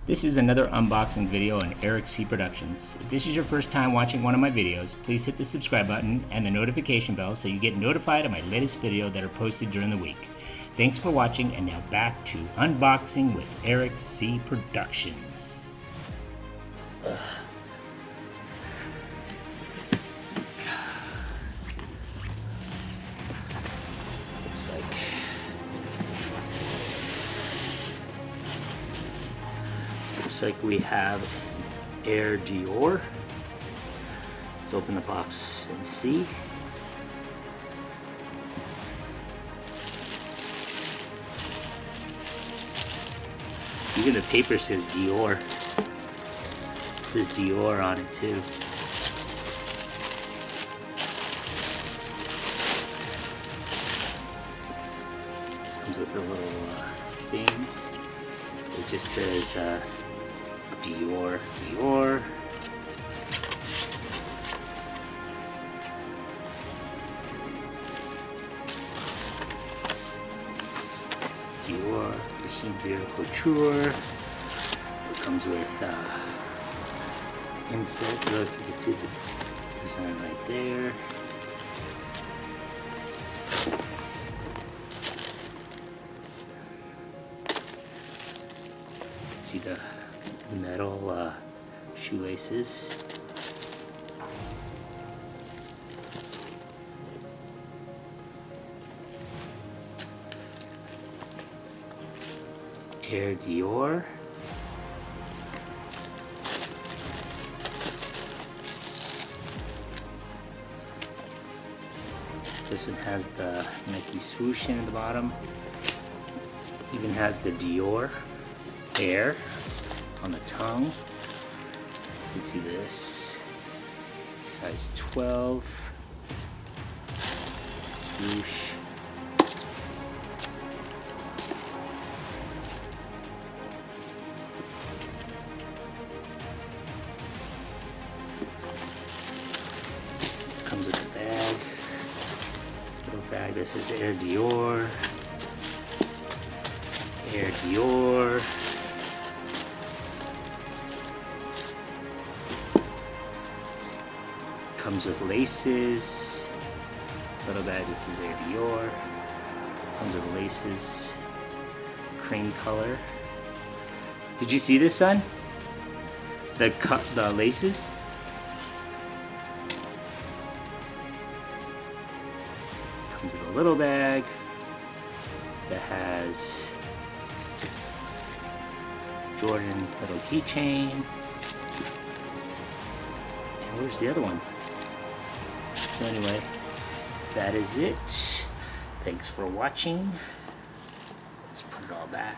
This is another unboxing video on are.So Productions. If this is your first time watching one of my videos, please hit the subscribe button and the notification bell so you get notified of my latest video that are posted during the week. Thanks for watching, and now back to unboxing with are.So Productions. Looks like we have Dior. Let's open the box and see. Even the paper says Dior. It says Dior on it too. Comes with a little thing. It just says Dior, Dior. Dior, Machine Dior Couture. It comes with insert. Look, you can see the design right there. You can see the metal shoelaces. Dior. This one has the Nike swoosh in the bottom. Even has the Dior Air on the tongue. You can see this. Size 12. Swoosh. Comes with a bag. Little bag. This is Dior. Dior. Comes with laces. Little bag. This is Dior. Comes with laces. Cream color. Did you see this, son? The laces. Comes with a little bag that has Jordan little keychain. And where's the other one? So anyway, that is it. Thanks for watching. Let's put it all back.